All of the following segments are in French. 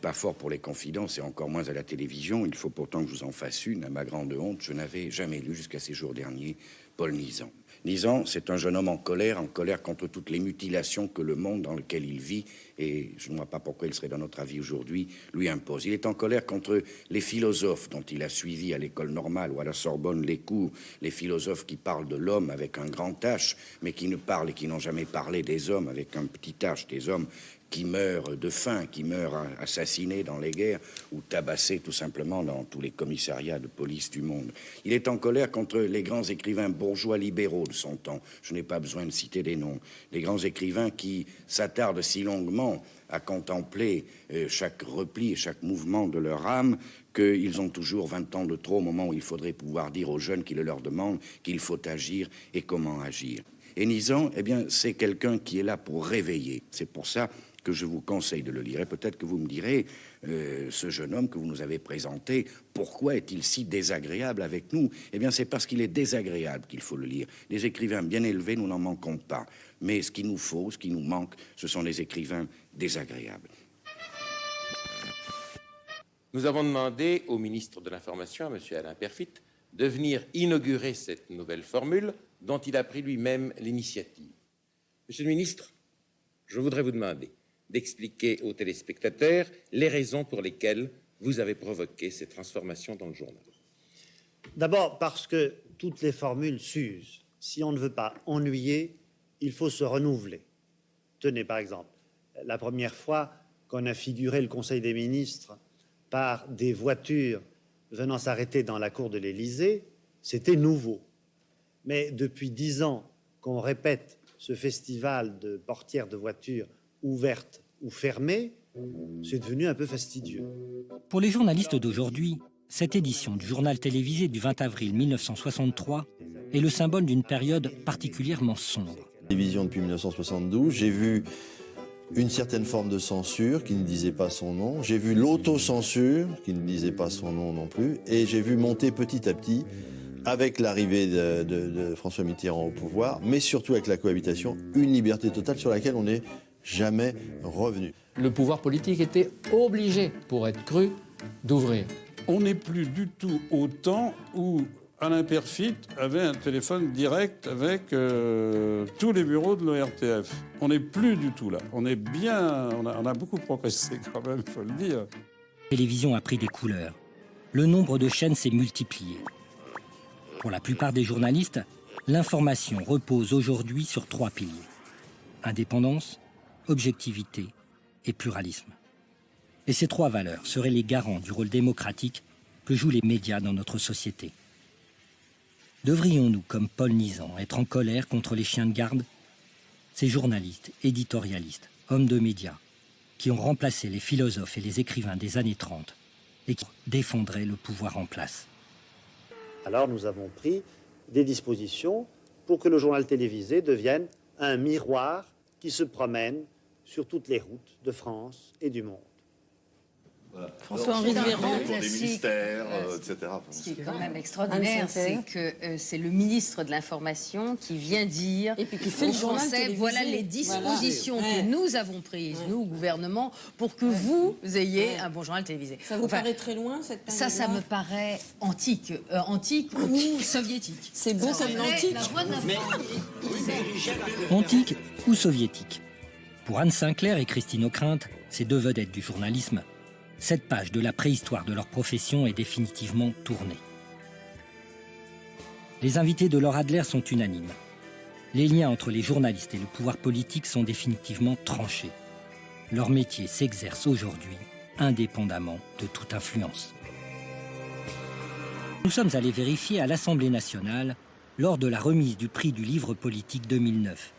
pas fort pour les confidences et encore moins à la télévision. Il faut pourtant que je vous en fasse une. À ma grande honte, je n'avais jamais lu jusqu'à ces jours derniers Paul Nizan. Nizan, c'est un jeune homme en colère contre toutes les mutilations que le monde dans lequel il vit, et je ne vois pas pourquoi il serait dans notre avis aujourd'hui, lui impose. Il est en colère contre les philosophes dont il a suivi à l'école normale ou à la Sorbonne les cours, les philosophes qui parlent de l'homme avec un grand H, mais qui ne parlent et qui n'ont jamais parlé des hommes avec un petit H, des hommes qui meurent de faim, qui meurent assassinés dans les guerres ou tabassés tout simplement dans tous les commissariats de police du monde. Il est en colère contre les grands écrivains bourgeois libéraux de son temps. Je n'ai pas besoin de citer des noms. Les grands écrivains qui s'attardent si longuement à contempler chaque repli et chaque mouvement de leur âme qu'ils ont toujours 20 ans de trop au moment où il faudrait pouvoir dire aux jeunes qui le leur demandent qu'il faut agir et comment agir. Et Nizan, eh bien, c'est quelqu'un qui est là pour réveiller. C'est pour ça que je vous conseille de le lire. Et peut-être que vous me direz, ce jeune homme que vous nous avez présenté, pourquoi est-il si désagréable avec nous? Eh bien, c'est parce qu'il est désagréable qu'il faut le lire. Des écrivains bien élevés, nous n'en manquons pas. Mais ce qu'il nous faut, ce qui nous manque, ce sont des écrivains désagréables. Nous avons demandé au ministre de l'Information, à M. Alain Peyrefitte, de venir inaugurer cette nouvelle formule dont il a pris lui-même l'initiative. Monsieur le ministre, je voudrais vous demander d'expliquer aux téléspectateurs les raisons pour lesquelles vous avez provoqué ces transformations dans le journal. D'abord parce que toutes les formules s'usent. Si on ne veut pas ennuyer, il faut se renouveler. Tenez, par exemple, la première fois qu'on a figuré le Conseil des ministres par des voitures venant s'arrêter dans la cour de l'Élysée, c'était nouveau. Mais depuis 10 ans qu'on répète ce festival de portières de voitures ouvertes ou fermées, c'est devenu un peu fastidieux. Pour les journalistes d'aujourd'hui, cette édition du journal télévisé du 20 avril 1963 est le symbole d'une période particulièrement sombre. Télévision depuis 1972, j'ai vu une certaine forme de censure qui ne disait pas son nom, j'ai vu l'autocensure qui ne disait pas son nom non plus, et j'ai vu monter petit à petit, avec l'arrivée de François Mitterrand au pouvoir, mais surtout avec la cohabitation, une liberté totale sur laquelle on n'est jamais revenu. Le pouvoir politique était obligé, pour être cru, d'ouvrir. On n'est plus du tout au temps où Alain Peyrefitte avait un téléphone direct avec tous les bureaux de l'ORTF. On n'est plus du tout là. On est bien, on a beaucoup progressé quand même, il faut le dire. La télévision a pris des couleurs. Le nombre de chaînes s'est multiplié. Pour la plupart des journalistes, l'information repose aujourd'hui sur 3 piliers. Indépendance, objectivité et pluralisme. Et ces 3 valeurs seraient les garants du rôle démocratique que jouent les médias dans notre société. Devrions-nous, comme Paul Nizan, être en colère contre les chiens de garde? Ces journalistes, éditorialistes, hommes de médias, qui ont remplacé les philosophes et les écrivains des années 30 et qui défendraient le pouvoir en place. Alors nous avons pris des dispositions pour que le journal télévisé devienne un miroir qui se promène sur toutes les routes de France et du monde. Voilà. François-Henri de Véran, pour des ministères, etc. Ce qui est quand même extraordinaire, c'est que c'est le ministre de l'Information qui vient dire et puis qui fait le journal télévisé. Voilà les dispositions que nous avons prises, nous, gouvernement, pour que vous ayez un bon journal télévisé. Ça vous paraît très loin, cette période-là? Ça me paraît antique, antique ou soviétique. C'est beau, ça, antique. Antique ou soviétique. Pour Anne Sinclair et Christine Ockrent, ces 2 vedettes du journalisme, cette page de la préhistoire de leur profession est définitivement tournée. Les invités de Laure Adler sont unanimes. Les liens entre les journalistes et le pouvoir politique sont définitivement tranchés. Leur métier s'exerce aujourd'hui indépendamment de toute influence. Nous sommes allés vérifier à l'Assemblée nationale lors de la remise du prix du livre politique 2009.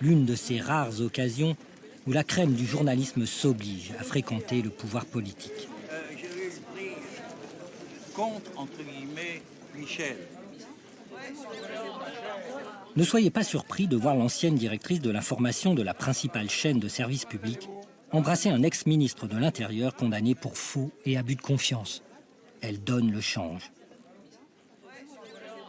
L'une de ces rares occasions où la crème du journalisme s'oblige à fréquenter le pouvoir politique. J'ai eu le prix contre, entre guillemets, Michel. Ne soyez pas surpris de voir l'ancienne directrice de l'information de la principale chaîne de service public embrasser un ex-ministre de l'Intérieur condamné pour faux et abus de confiance. Elle donne le change.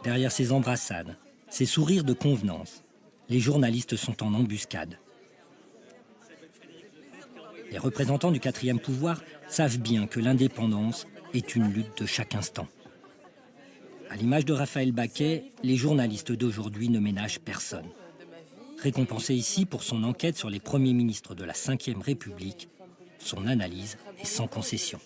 Derrière ces embrassades, ces sourires de convenance, les journalistes sont en embuscade. Les représentants du quatrième pouvoir savent bien que l'indépendance est une lutte de chaque instant. À l'image de Raphaël Baquet, les journalistes d'aujourd'hui ne ménagent personne. Récompensé ici pour son enquête sur les premiers ministres de la Ve République, son analyse est sans concession.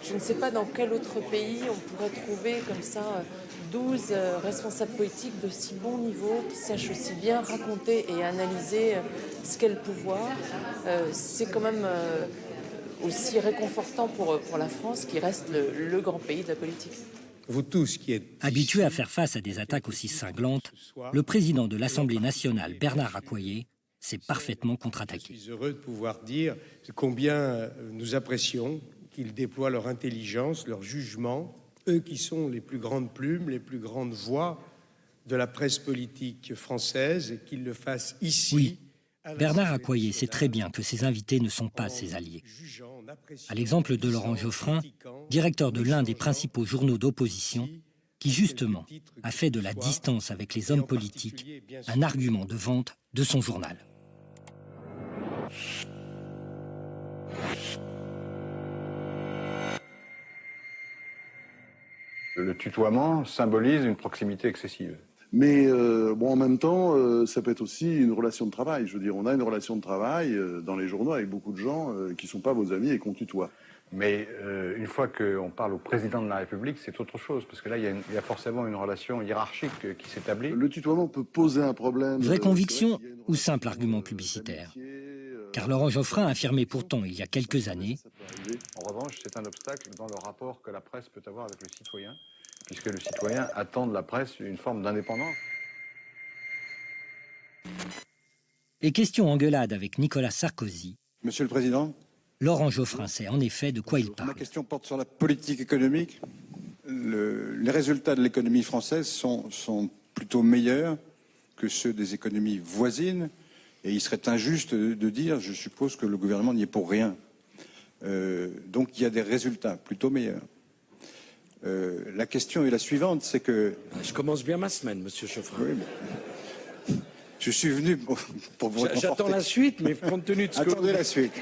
Je ne sais pas dans quel autre pays on pourrait trouver comme ça 12 responsables politiques de si bon niveau, qui sachent aussi bien raconter et analyser ce qu'est le pouvoir. C'est quand même aussi réconfortant pour la France, qui reste le grand pays de la politique. Vous tous qui êtes habitué à faire face à des attaques aussi cinglantes, le président de l'Assemblée nationale, Bernard Accoyer, s'est parfaitement contre-attaqué. Je suis heureux de pouvoir dire combien nous apprécions qu'ils déploient leur intelligence, leur jugement, eux qui sont les plus grandes plumes, les plus grandes voix de la presse politique française, et qu'ils le fassent ici. Oui, Bernard Accoyer sait très bien que ses invités ne sont pas ses alliés. À l'exemple de Laurent Geoffrin, directeur de l'un des principaux journaux d'opposition, qui justement a fait de la distance avec les hommes politiques un argument de vente de son journal. Le tutoiement symbolise une proximité excessive. Mais en même temps, ça peut être aussi une relation de travail. Je veux dire, on a une relation de travail dans les journaux avec beaucoup de gens qui ne sont pas vos amis et qu'on tutoie. Mais une fois qu'on parle au président de la République, c'est autre chose, parce que là, il y a forcément une relation hiérarchique qui s'établit. Le tutoiement peut poser un problème. Vraie conviction ou simple argument publicitaire? Car Laurent Geoffrin affirmait pourtant il y a quelques années... En revanche, c'est un obstacle dans le rapport que la presse peut avoir avec le citoyen, puisque le citoyen attend de la presse une forme d'indépendance. Et question engueulade avec Nicolas Sarkozy. Monsieur le Président, Laurent Geoffrin sait en effet de quoi il parle. ma question porte sur la politique économique. Les résultats de l'économie française sont plutôt meilleurs que ceux des économies voisines. Et il serait injuste de dire, je suppose, que le gouvernement n'y est pour rien. Donc il y a des résultats plutôt meilleurs. La question est la suivante, c'est que... Je commence bien ma semaine, monsieur Geoffrin. Oui, mais... Je suis venu pour vous réconforter. J'attends la suite, mais compte tenu de ce Attendez la suite.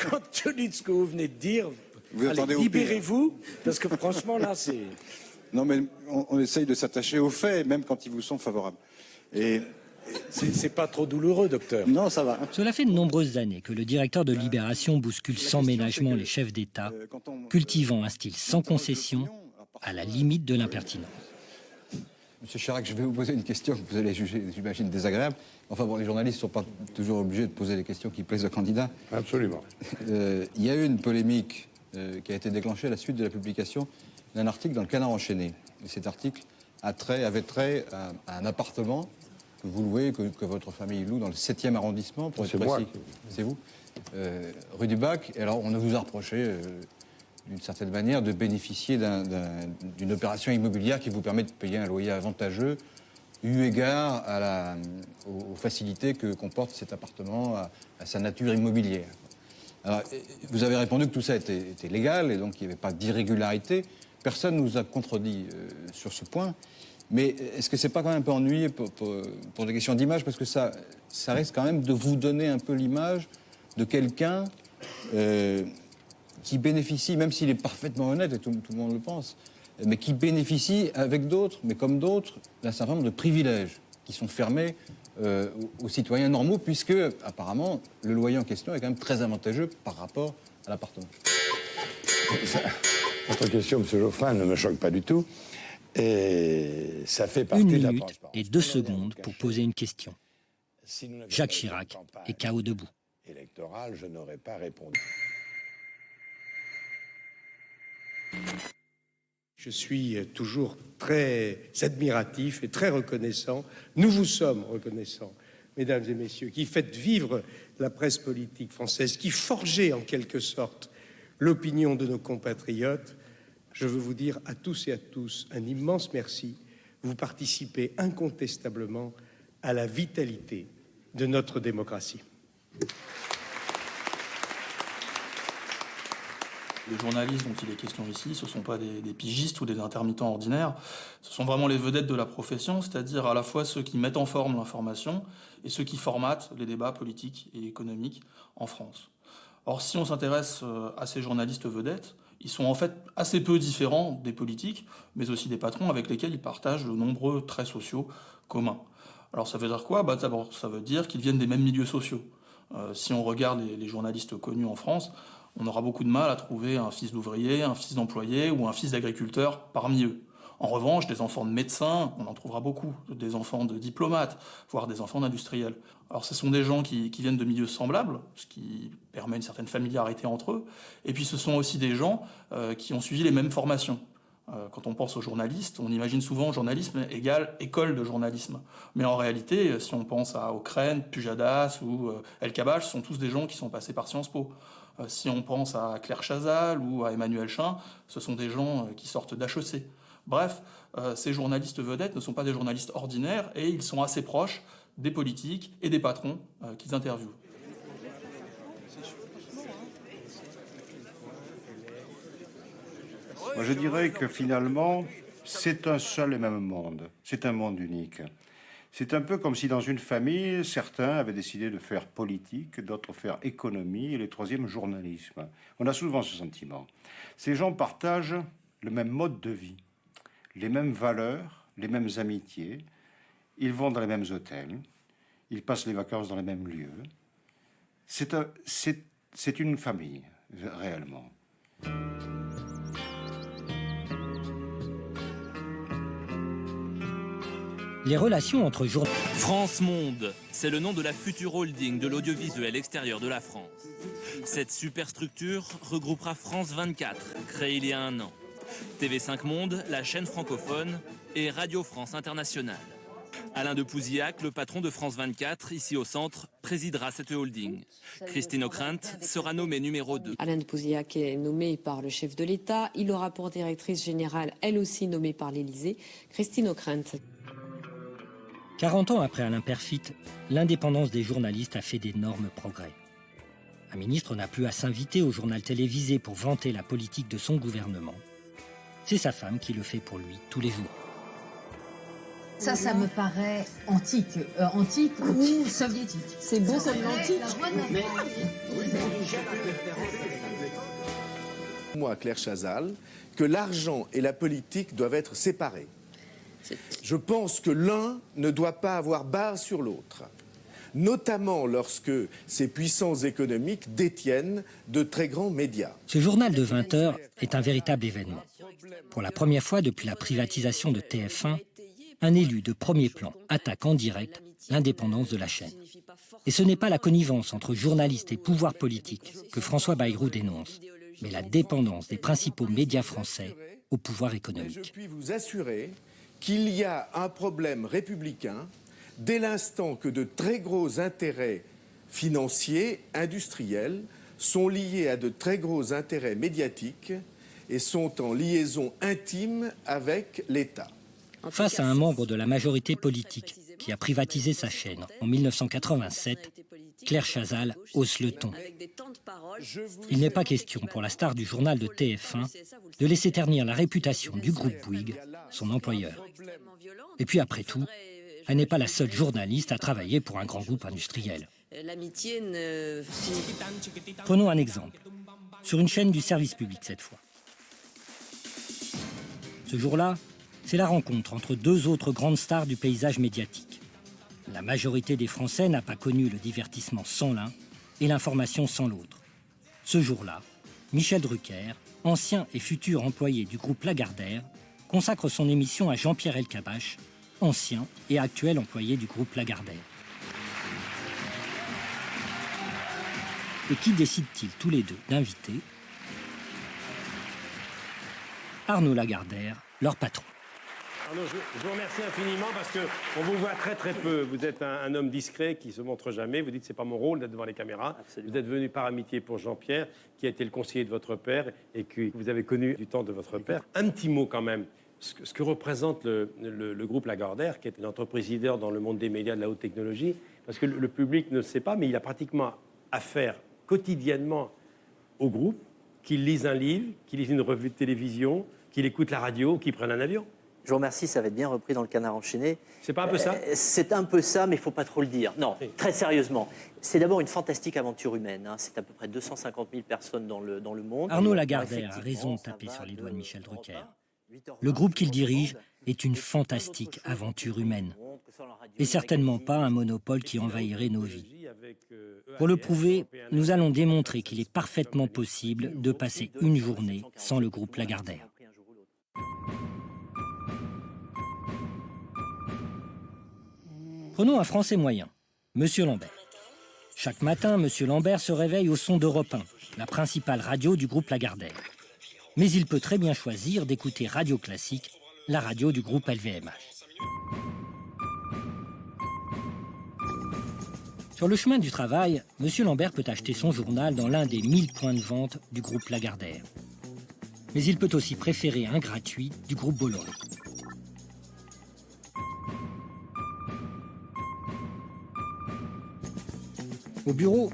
Compte tenu de ce que vous venez de dire, vous allez, libérez-vous, parce que franchement, là, c'est... Non, mais on essaye de s'attacher aux faits, même quand ils vous sont favorables. Et... C'est pas trop douloureux, docteur? Non, ça va. Cela fait de nombreuses années que le directeur de Libération bouscule sans ménagement les chefs d'État, cultivant un style sans concession, à la limite de l'impertinence. Monsieur Chirac, je vais vous poser une question que vous allez juger, j'imagine, désagréable. Enfin bon, les journalistes ne sont pas toujours obligés de poser des questions qui plaisent au candidat. Absolument. Il y a eu une polémique qui a été déclenchée à la suite de la publication d'un article dans le Canard enchaîné. Et cet article avait trait à un appartement que vous louez, que votre famille loue dans le 7e arrondissement, pour être précis. C'est vous, rue du Bac. Et alors, on vous a reproché, d'une certaine manière, de bénéficier d'une opération immobilière qui vous permet de payer un loyer avantageux, eu égard aux facilités que comporte cet appartement, à sa nature immobilière. Alors, vous avez répondu que tout ça était légal et donc il n'y avait pas d'irrégularité. Personne ne nous a contredit sur ce point. Mais est-ce que c'est pas quand même un peu ennuyé pour des questions d'image, parce que ça risque quand même de vous donner un peu l'image de quelqu'un qui bénéficie, même s'il est parfaitement honnête, et tout le monde le pense, mais qui bénéficie avec d'autres, mais comme d'autres, d'un certain nombre de privilèges qui sont fermés aux citoyens normaux, puisque apparemment le loyer en question est quand même très avantageux par rapport à l'appartement. Votre question, monsieur Geoffrin, ne me choque pas du tout. Et ça fait partie de la 1 minute et 2 secondes pour poser une question. Jacques Chirac est KO debout. Électoral, je n'aurais pas répondu. Je suis toujours très admiratif et très reconnaissant. Nous vous sommes reconnaissants, mesdames et messieurs, qui faites vivre la presse politique française, qui forgez en quelque sorte l'opinion de nos compatriotes. Je veux vous dire à tous et à tous un immense merci. Vous participez incontestablement à la vitalité de notre démocratie. Les journalistes dont il est question ici, ce ne sont pas des pigistes ou des intermittents ordinaires, ce sont vraiment les vedettes de la profession, c'est-à-dire à la fois ceux qui mettent en forme l'information et ceux qui formatent les débats politiques et économiques en France. Or, si on s'intéresse à ces journalistes vedettes, ils sont en fait assez peu différents des politiques, mais aussi des patrons avec lesquels ils partagent de nombreux traits sociaux communs. Alors ça veut dire quoi ? D'abord, ça veut dire qu'ils viennent des mêmes milieux sociaux. Si on regarde les journalistes connus en France, on aura beaucoup de mal à trouver un fils d'ouvrier, un fils d'employé ou un fils d'agriculteur parmi eux. En revanche, des enfants de médecins, on en trouvera beaucoup, des enfants de diplomates, voire des enfants d'industriels. Alors ce sont des gens qui viennent de milieux semblables, ce qui permet une certaine familiarité entre eux, et puis ce sont aussi des gens qui ont suivi les mêmes formations. Quand on pense aux journalistes, on imagine souvent journalisme égale école de journalisme. Mais en réalité, si on pense à Ockrent, Pujadas ou El Kabbach, ce sont tous des gens qui sont passés par Sciences Po. Si on pense à Claire Chazal ou à Emmanuel Chin, ce sont des gens qui sortent d'HEC. Bref, ces journalistes vedettes ne sont pas des journalistes ordinaires et ils sont assez proches des politiques et des patrons qu'ils interviewent. Moi, je dirais que finalement, c'est un seul et même monde. C'est un monde unique. C'est un peu comme si dans une famille, certains avaient décidé de faire politique, d'autres faire économie et les troisièmes journalisme. On a souvent ce sentiment. Ces gens partagent le même mode de vie, les mêmes valeurs, les mêmes amitiés. Ils vont dans les mêmes hôtels, ils passent les vacances dans les mêmes lieux. C'est une famille, réellement. Les relations entre journalistes... France Monde, c'est le nom de la future holding de l'audiovisuel extérieur de la France. Cette superstructure regroupera France 24, créée il y a un an, TV5 Monde, la chaîne francophone, et Radio France Internationale. Alain de Pouzillac, le patron de France 24, ici au centre, présidera cette holding. Christine Ockrent sera nommée numéro 2. Alain de Pouzillac est nommé par le chef de l'État. Il aura pour directrice générale, elle aussi nommée par l'Élysée, Christine Ockrent. 40 ans après Alain Peyrefitte, l'indépendance des journalistes a fait d'énormes progrès. Un ministre n'a plus à s'inviter au journal télévisé pour vanter la politique de son gouvernement. C'est sa femme qui le fait pour lui tous les jours. Ça me paraît antique ou soviétique. C'est beau, ça de l'antique. Moi, Claire Chazal, que l'argent et la politique doivent être séparés. Je pense que l'un ne doit pas avoir base sur l'autre, notamment lorsque ces puissances économiques détiennent de très grands médias. Ce journal de 20 heures est un véritable événement. Pour la première fois depuis la privatisation de TF1, un élu de premier plan attaque en direct l'indépendance de la chaîne. Et ce n'est pas la connivence entre journalistes et pouvoir politique que François Bayrou dénonce, mais la dépendance des principaux médias français au pouvoir économique. Je puis vous assurer qu'il y a un problème républicain dès l'instant que de très gros intérêts financiers, industriels, sont liés à de très gros intérêts médiatiques et sont en liaison intime avec l'État. Face à un membre de la majorité politique qui a privatisé sa chaîne en 1987, Claire Chazal hausse le ton. Il n'est pas question pour la star du journal de TF1 de laisser ternir la réputation du groupe Bouygues, son employeur. Et puis après tout, elle n'est pas la seule journaliste à travailler pour un grand groupe industriel. Prenons un exemple, sur une chaîne du service public cette fois. Ce jour-là, c'est la rencontre entre deux autres grandes stars du paysage médiatique. La majorité des Français n'a pas connu le divertissement sans l'un et l'information sans l'autre. Ce jour-là, Michel Drucker, ancien et futur employé du groupe Lagardère, consacre son émission à Jean-Pierre Elkabbach, ancien et actuel employé du groupe Lagardère. Et qui décident-ils tous les deux d'inviter ? Arnaud Lagardère, leur patron. Arnaud, je vous remercie infiniment parce qu'on vous voit très très peu. Vous êtes un homme discret qui ne se montre jamais. Vous dites que ce n'est pas mon rôle d'être devant les caméras. Absolument. Vous êtes venu par amitié pour Jean-Pierre, qui a été le conseiller de votre père et que vous avez connu du temps de votre père. Un petit mot quand même. Ce que représente le groupe Lagardère, qui est une entreprise leader dans le monde des médias de la haute technologie, parce que le public ne le sait pas, mais il a pratiquement affaire quotidiennement au groupe, qu'il lise un livre, qu'il lise une revue de télévision, qu'il écoute la radio, qu'il prenne un avion. Je vous remercie, ça va être bien repris dans le Canard enchaîné. C'est pas un peu ça? C'est un peu ça, mais il ne faut pas trop le dire. Non, très sérieusement. C'est d'abord une fantastique aventure humaine. Hein. C'est à peu près 250 000 personnes dans le monde. Arnaud Lagardère a raison de taper sur les doigts de Michel Drucker. Le groupe qu'il dirige est une fantastique aventure humaine. Et certainement pas un monopole qui envahirait nos vies. Pour le prouver, nous allons démontrer qu'il est parfaitement possible de passer une journée sans le groupe Lagardère. Prenons un Français moyen, Monsieur Lambert. Chaque matin, Monsieur Lambert se réveille au son d'Europe 1, la principale radio du groupe Lagardère. Mais il peut très bien choisir d'écouter Radio Classique, la radio du groupe LVMH. Sur le chemin du travail, Monsieur Lambert peut acheter son journal dans l'un des 1000 points de vente du groupe Lagardère. Mais il peut aussi préférer un gratuit du groupe Bolloré. Au bureau,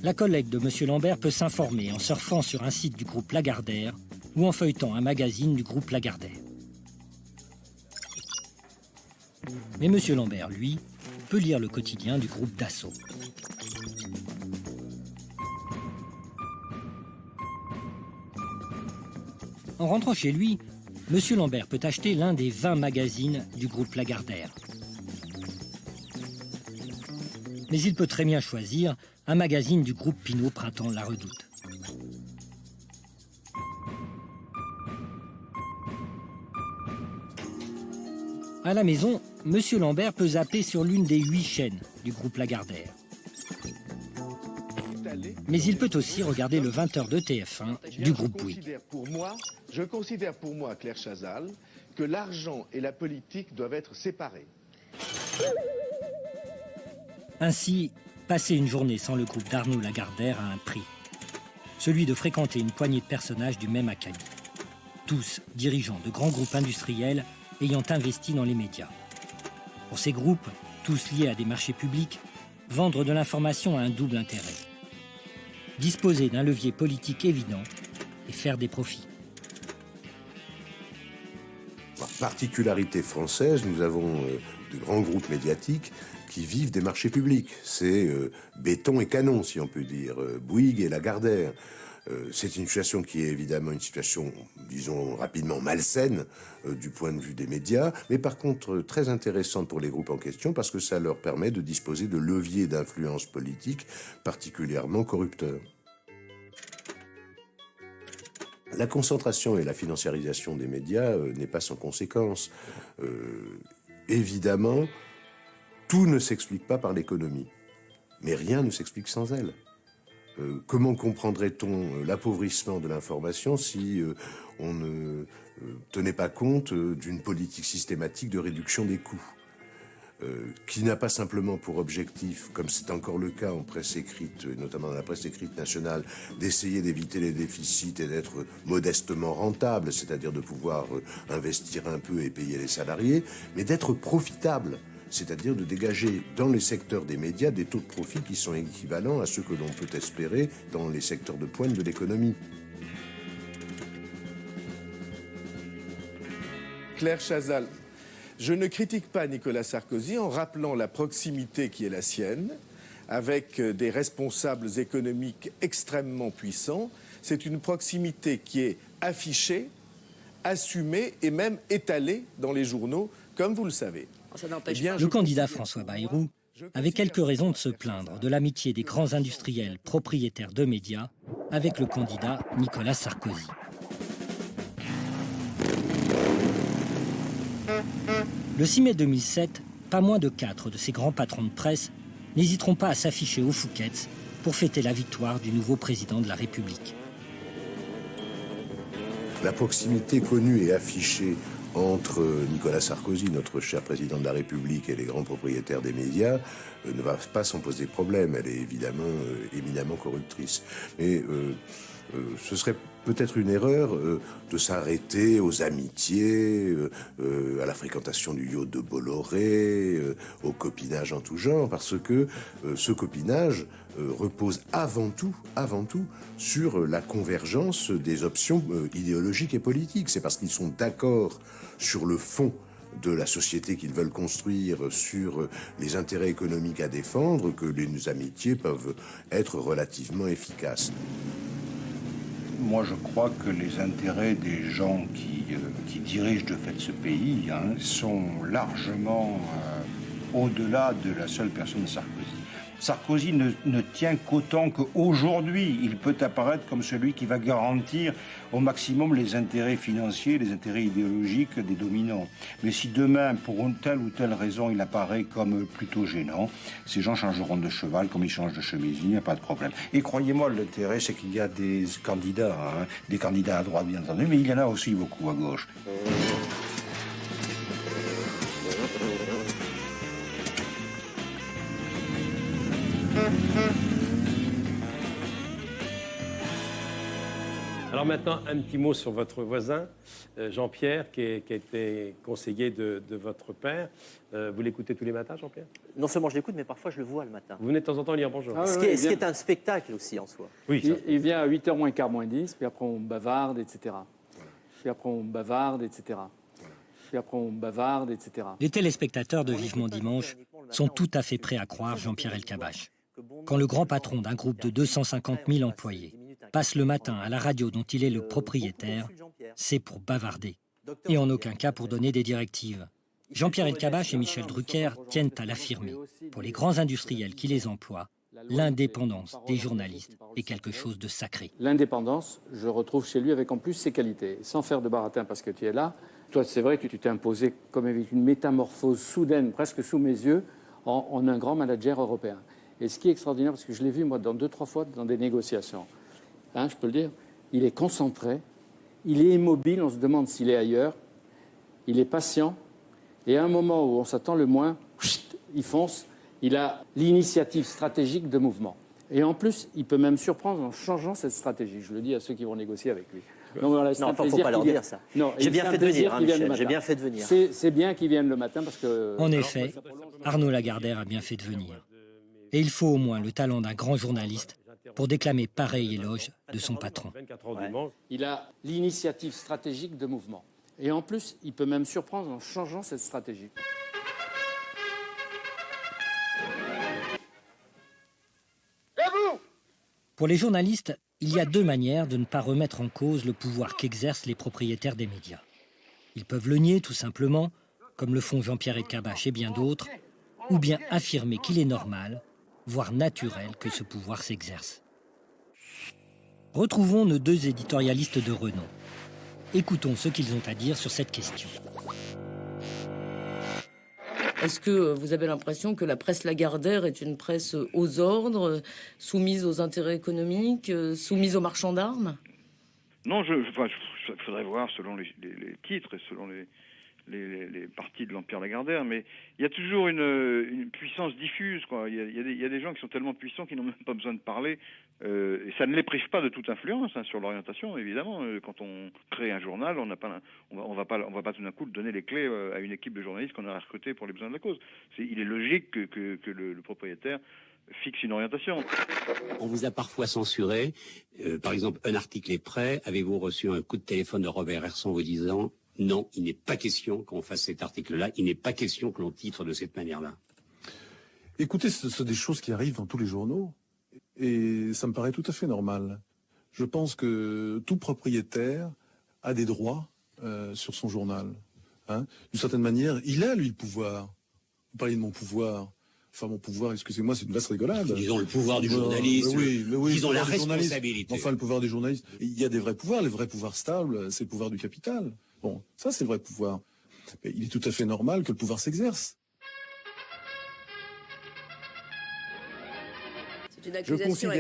la collègue de M. Lambert peut s'informer en surfant sur un site du groupe Lagardère ou en feuilletant un magazine du groupe Lagardère. Mais M. Lambert, lui, peut lire le quotidien du groupe Dassault. En rentrant chez lui, M. Lambert peut acheter l'un des 20 magazines du groupe Lagardère. Mais il peut très bien choisir un magazine du groupe Pinault Printemps La Redoute. À la maison, M. Lambert peut zapper sur l'une des 8 chaînes du groupe Lagardère. Mais il peut aussi regarder le 20h de TF1 du groupe Bouygues. Je considère pour moi, Claire Chazal, que l'argent et la politique doivent être séparés. Ainsi, passer une journée sans le groupe d'Arnaud Lagardère a un prix. Celui de fréquenter une poignée de personnages du même acabit. Tous dirigeants de grands groupes industriels ayant investi dans les médias. Pour ces groupes, tous liés à des marchés publics, vendre de l'information a un double intérêt. Disposer d'un levier politique évident et faire des profits. Particularité française, nous avons de grands groupes médiatiques qui vivent des marchés publics. C'est béton et canon, si on peut dire, Bouygues et Lagardère. C'est une situation qui est évidemment une situation, disons rapidement, malsaine du point de vue des médias, mais par contre très intéressante pour les groupes en question parce que ça leur permet de disposer de leviers d'influence politique particulièrement corrupteurs. La concentration et la financiarisation des médias n'est pas sans conséquence. Évidemment, tout ne s'explique pas par l'économie, mais rien ne s'explique sans elle. Comment comprendrait-on l'appauvrissement de l'information si on ne tenait pas compte d'une politique systématique de réduction des coûts qui n'a pas simplement pour objectif, comme c'est encore le cas en presse écrite, notamment dans la presse écrite nationale, d'essayer d'éviter les déficits et d'être modestement rentable, c'est-à-dire de pouvoir investir un peu et payer les salariés, mais d'être profitable, c'est-à-dire de dégager dans les secteurs des médias des taux de profit qui sont équivalents à ceux que l'on peut espérer dans les secteurs de pointe de l'économie. Claire Chazal, je ne critique pas Nicolas Sarkozy en rappelant la proximité qui est la sienne, avec des responsables économiques extrêmement puissants. C'est une proximité qui est affichée, assumée et même étalée dans les journaux, comme vous le savez. Le candidat François Bayrou avait quelques raisons de se plaindre de l'amitié des grands industriels propriétaires de médias avec le candidat Nicolas Sarkozy. Le 6 mai 2007, pas moins de 4 de ces grands patrons de presse n'hésiteront pas à s'afficher aux Fouquet's pour fêter la victoire du nouveau président de la République. La proximité connue et affichée entre Nicolas Sarkozy, notre cher président de la République, et les grands propriétaires des médias ne va pas sans poser problème. Elle est évidemment éminemment corruptrice. Mais ce serait peut-être une erreur de s'arrêter aux amitiés, à la fréquentation du yacht de Bolloré, au copinage en tout genre, parce que ce copinage repose avant tout sur la convergence des options idéologiques et politiques. C'est parce qu'ils sont d'accord sur le fond de la société qu'ils veulent construire, sur les intérêts économiques à défendre, que les amitiés peuvent être relativement efficaces. Moi, je crois que les intérêts des gens qui dirigent de fait ce pays sont largement au-delà de la seule personne Sarkozy. Sarkozy ne tient qu'autant qu'aujourd'hui, il peut apparaître comme celui qui va garantir au maximum les intérêts financiers, les intérêts idéologiques des dominants. Mais si demain, pour une telle ou telle raison, il apparaît comme plutôt gênant, ces gens changeront de cheval comme ils changent de chemise, il n'y a pas de problème. Et croyez-moi, l'intérêt, c'est qu'il y a des candidats à droite, bien entendu, mais il y en a aussi beaucoup à gauche. Alors maintenant, un petit mot sur votre voisin, Jean-Pierre, qui a été conseiller de votre père. Vous l'écoutez tous les matins, Jean-Pierre? Non seulement je l'écoute, mais parfois je le vois le matin. Vous venez de temps en temps lire bonjour. Ce qui est un spectacle aussi en soi. Oui, il vient à 8h moins quart moins 10, puis après on bavarde, etc. Puis après on bavarde, etc. Puis après on bavarde, etc. Les téléspectateurs de Vivement Dimanche sont tout à fait prêts à croire Jean-Pierre Elkabbach. Quand le grand patron d'un groupe de 250 000 employés passe le matin à la radio dont il est le propriétaire, c'est pour bavarder, et en aucun cas pour donner des directives. Jean-Pierre Elkabbach et Michel Drucker tiennent à l'affirmer. Pour les grands industriels qui les emploient, l'indépendance des journalistes est quelque chose de sacré. L'indépendance, je retrouve chez lui avec en plus ses qualités. Sans faire de baratin parce que tu es là, toi c'est vrai que tu t'es imposé comme avec une métamorphose soudaine, presque sous mes yeux, en un grand manager européen. Et ce qui est extraordinaire, parce que je l'ai vu moi 2-3 fois dans des négociations, je peux le dire, il est concentré, il est immobile, on se demande s'il est ailleurs, il est patient, et à un moment où on s'attend le moins, il fonce, il a l'initiative stratégique de mouvement. Et en plus, il peut même surprendre en changeant cette stratégie. Je le dis à ceux qui vont négocier avec lui. Donc, voilà, non, il ne faut pas leur dire ça. J'ai bien fait de venir, Michel, j'ai bien fait de venir. C'est bien qu'ils viennent le matin parce que... En effet, Arnaud Lagardère a bien fait de venir. Et il faut au moins le talent d'un grand journaliste pour déclamer pareil éloge de son patron. Il a l'initiative stratégique de mouvement. Et en plus, il peut même surprendre en changeant cette stratégie. Pour les journalistes, il y a deux manières de ne pas remettre en cause le pouvoir qu'exercent les propriétaires des médias. Ils peuvent le nier tout simplement, comme le font Jean-Pierre Elkabbach et bien d'autres, ou bien affirmer qu'il est normal, voire naturel, que ce pouvoir s'exerce. Retrouvons nos deux éditorialistes de renom. Écoutons ce qu'ils ont à dire sur cette question. Est-ce que vous avez l'impression que la presse Lagardère est une presse aux ordres, soumise aux intérêts économiques, soumise aux marchands d'armes? Non, il faudrait voir selon les titres et selon les parties de l'Empire Lagardère, mais il y a toujours une puissance diffuse, quoi. Il y a des gens qui sont tellement puissants qu'ils n'ont même pas besoin de parler, et ça ne les prive pas de toute influence sur l'orientation, évidemment. Quand on crée un journal, on va pas tout d'un coup donner les clés à une équipe de journalistes qu'on a recrutés pour les besoins de la cause. Il est logique que le propriétaire fixe une orientation. On vous a parfois censuré. Par exemple, un article est prêt. Avez-vous reçu un coup de téléphone de Robert Herson vous disant « Non, il n'est pas question qu'on fasse cet article-là. Il n'est pas question que l'on titre de cette manière-là. » Écoutez, ce sont des choses qui arrivent dans tous les journaux. Et ça me paraît tout à fait normal. Je pense que tout propriétaire a des droits sur son journal. D'une certaine manière, il a, lui, le pouvoir. Vous parlez de mon pouvoir. Enfin, mon pouvoir, excusez-moi, c'est une vaste rigolade. Disons le pouvoir du journaliste, oui, disons la responsabilité. Enfin, le pouvoir des journalistes. Il y a des vrais pouvoirs. Les vrais pouvoirs stables, c'est le pouvoir du capital. Bon, ça, c'est le vrai pouvoir. Mais il est tout à fait normal que le pouvoir s'exerce. C'est une accusation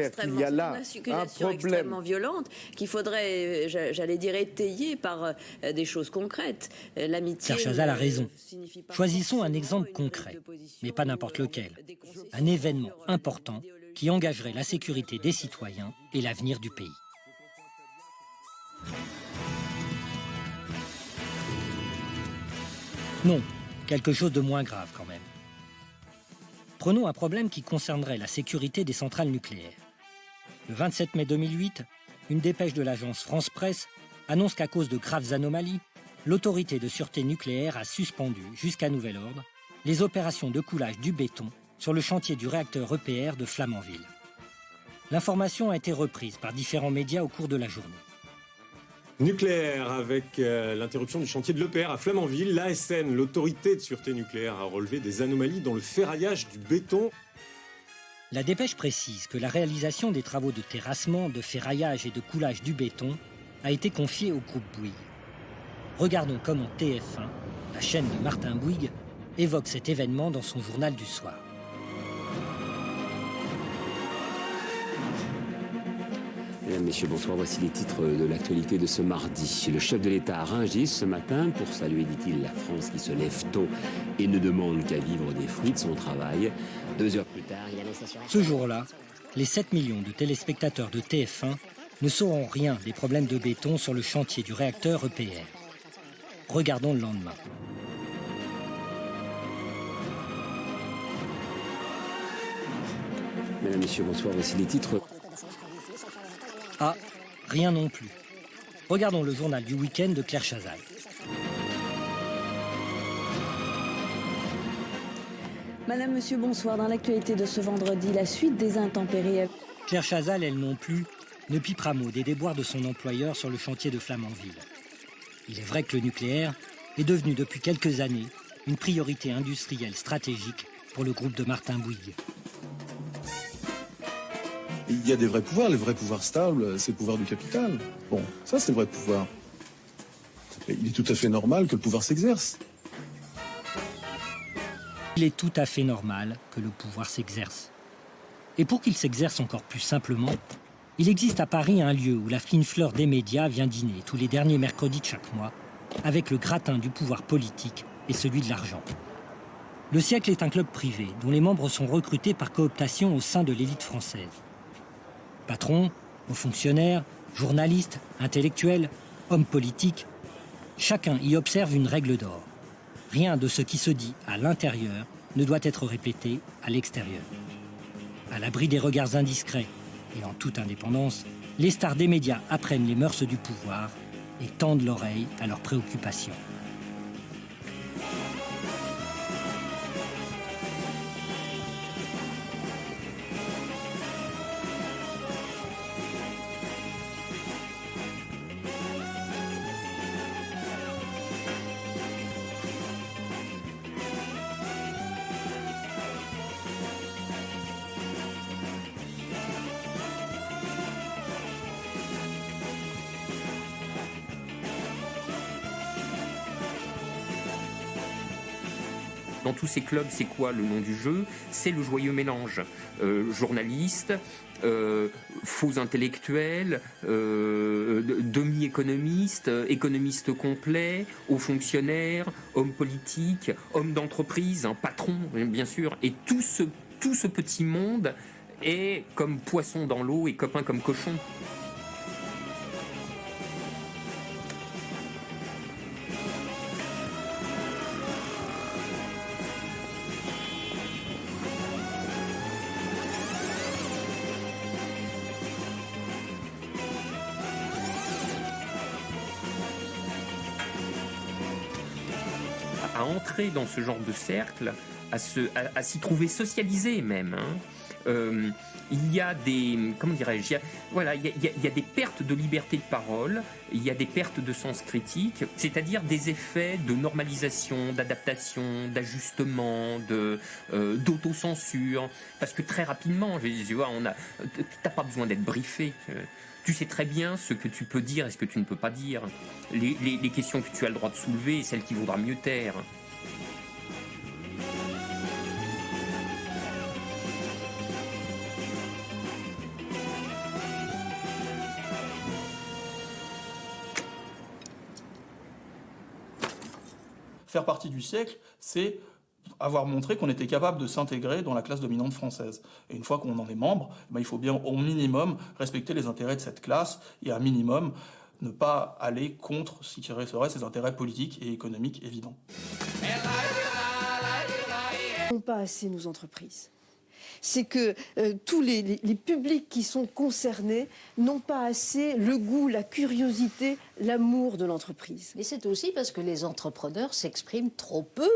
extrêmement violente qu'il faudrait, j'allais dire, étayer par des choses concrètes. L'amitié. Serge Chazal a raison. Choisissons un exemple concret, mais pas n'importe lequel. Un événement important qui engagerait la sécurité des citoyens et l'avenir du pays. Non, quelque chose de moins grave quand même. Prenons un problème qui concernerait la sécurité des centrales nucléaires. Le 27 mai 2008, une dépêche de l'agence France Presse annonce qu'à cause de graves anomalies, l'autorité de sûreté nucléaire a suspendu, jusqu'à nouvel ordre, les opérations de coulage du béton sur le chantier du réacteur EPR de Flamanville. L'information a été reprise par différents médias au cours de la journée. Nucléaire, avec l'interruption du chantier de l'EPR à Flamanville, l'ASN, l'autorité de sûreté nucléaire, a relevé des anomalies dans le ferraillage du béton. La dépêche précise que la réalisation des travaux de terrassement, de ferraillage et de coulage du béton a été confiée au groupe Bouygues. Regardons comment TF1, la chaîne de Martin Bouygues, évoque cet événement dans son journal du soir. Mesdames, Messieurs, bonsoir. Voici les titres de l'actualité de ce mardi. Le chef de l'État à Rungis ce matin pour saluer, dit-il, la France qui se lève tôt et ne demande qu'à vivre des fruits de son travail. 2 heures plus tard, il annonce... Ce jour-là, les 7 millions de téléspectateurs de TF1 ne sauront rien des problèmes de béton sur le chantier du réacteur EPR. Regardons le lendemain. Mesdames, Messieurs, bonsoir. Voici les titres... Ah, rien non plus. Regardons le journal du week-end de Claire Chazal. Madame, Monsieur, bonsoir. Dans l'actualité de ce vendredi, la suite des intempéries. Claire Chazal, elle non plus, ne pipera mot des déboires de son employeur sur le chantier de Flamanville. Il est vrai que le nucléaire est devenu depuis quelques années une priorité industrielle stratégique pour le groupe de Martin Bouygues. Il y a des vrais pouvoirs. Les vrais pouvoirs stables, c'est le pouvoir du capital. Bon, ça, c'est le vrai pouvoir. Et il est tout à fait normal que le pouvoir s'exerce. Il est tout à fait normal que le pouvoir s'exerce. Et pour qu'il s'exerce encore plus simplement, il existe à Paris un lieu où la fine fleur des médias vient dîner tous les derniers mercredis de chaque mois avec le gratin du pouvoir politique et celui de l'argent. Le Siècle est un club privé dont les membres sont recrutés par cooptation au sein de l'élite française. Patrons, hauts fonctionnaires, journalistes, intellectuels, hommes politiques, chacun y observe une règle d'or. Rien de ce qui se dit à l'intérieur ne doit être répété à l'extérieur. À l'abri des regards indiscrets et en toute indépendance, les stars des médias apprennent les mœurs du pouvoir et tendent l'oreille à leurs préoccupations. Dans tous ces clubs, c'est quoi le nom du jeu? C'est le joyeux mélange. Journalistes, faux intellectuels, demi-économistes, économistes complets, hauts fonctionnaires, hommes politiques, hommes d'entreprise, patrons, bien sûr. Et tout ce petit monde est comme poisson dans l'eau et copain comme cochon. À entrer dans ce genre de cercle, à s'y trouver socialisé même. Il y a des, comment dirais-je, il y a des pertes de liberté de parole, il y a des pertes de sens critique, c'est-à-dire des effets de normalisation, d'adaptation, d'ajustement, d'autocensure, parce que très rapidement, tu vois, t'as pas besoin d'être briefé. Tu sais très bien ce que tu peux dire et ce que tu ne peux pas dire. Les questions que tu as le droit de soulever et celles qu'il vaudra mieux taire. Faire partie du siècle, c'est avoir montré qu'on était capable de s'intégrer dans la classe dominante française. Et une fois qu'on en est membre, il faut bien au minimum respecter les intérêts de cette classe et à minimum ne pas aller contre ce qui serait ses intérêts politiques et économiques évidents. Pas assez nos entreprises. C'est que tous les publics qui sont concernés n'ont pas assez le goût, la curiosité, l'amour de l'entreprise. Mais c'est aussi parce que les entrepreneurs s'expriment trop peu.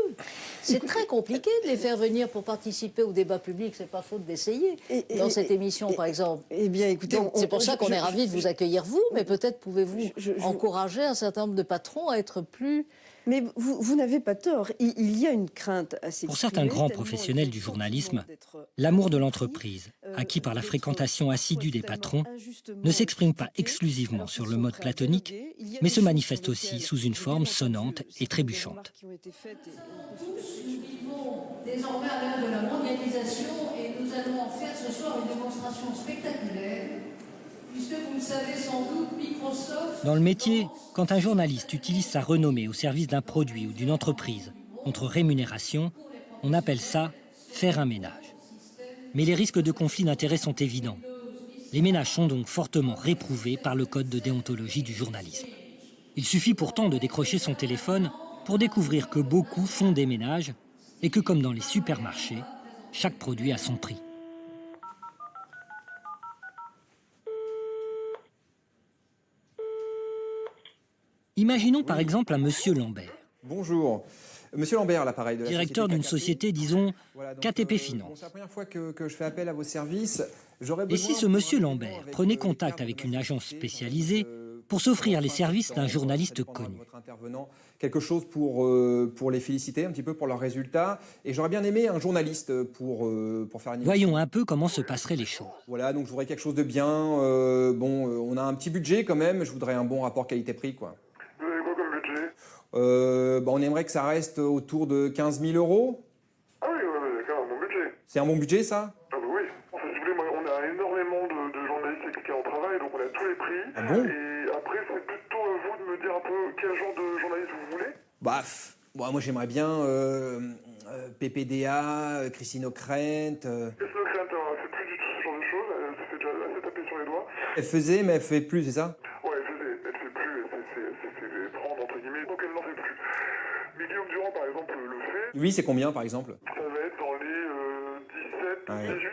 C'est très compliqué de les faire venir pour participer au débat public. C'est pas faute d'essayer. Dans cette émission, par exemple. Eh bien, écoutez, c'est pour ça qu'on est ravis de vous accueillir, vous, mais peut-être pouvez-vous encourager un certain nombre de patrons à être plus... Mais vous n'avez pas tort. Il y a une crainte à s'exprimer. Pour certains grands professionnels du journalisme, l'amour de l'entreprise, acquis par la fréquentation assidue des patrons, ne s'exprime pas exclusivement sur le mode platonique, mais se manifeste aussi sous une forme sonnante et trébuchante. Nous vivons désormais à l'ère de la mondialisation et nous allons en faire ce soir une démonstration spectaculaire. Puisque vous le savez sans doute, Microsoft... Dans le métier, quand un journaliste utilise sa renommée au service d'un produit ou d'une entreprise contre rémunération, on appelle ça faire un ménage. Mais les risques de conflit d'intérêts sont évidents. Les ménages sont donc fortement réprouvés par le code de déontologie du journalisme. Il suffit pourtant de décrocher son téléphone pour découvrir que beaucoup font des ménages et que, comme dans les supermarchés, chaque produit a son prix. Imaginons par exemple un monsieur Lambert. Bonjour. Monsieur Lambert, à l'appareil de la directeur d'une société, disons, KTP Finance. C'est la première fois que je fais appel à vos services. Et si ce monsieur Lambert prenait contact avec une agence spécialisée pour s'offrir les services d'un journaliste connu? Quelque chose pour les féliciter un petit peu pour leurs résultats. Et j'aurais bien aimé un journaliste pour faire une émission. Voyons un peu comment se passeraient les choses. Voilà, donc je voudrais quelque chose de bien. On a un petit budget quand même. Je voudrais un bon rapport qualité-prix, quoi. Vous avez quoi comme budget? On aimerait que ça reste autour de 15 000 €. Ah oui, d'accord, un bon budget. C'est un bon budget, ça? Ah bah oui. En fait, si vous voulez, on a énormément de journalistes avec lesquels on travaille, donc on a tous les prix. Ah bon? Et après, c'est plutôt à vous de me dire un peu quel genre de journaliste vous voulez. Moi j'aimerais bien PPDA, Christine O'Krent. Christine O'Krent, elle fait plus du tout ce genre de choses, elle se fait déjà assez taper sur les doigts. Elle faisait, mais elle fait plus, c'est ça? Ouais, elle fait plus, elle fait prendre entre guillemets, donc elle n'en fait plus. Mais Guillaume Durand, par exemple, le fait. Lui, c'est combien, par exemple? Ça va être dans les 17 ou 18.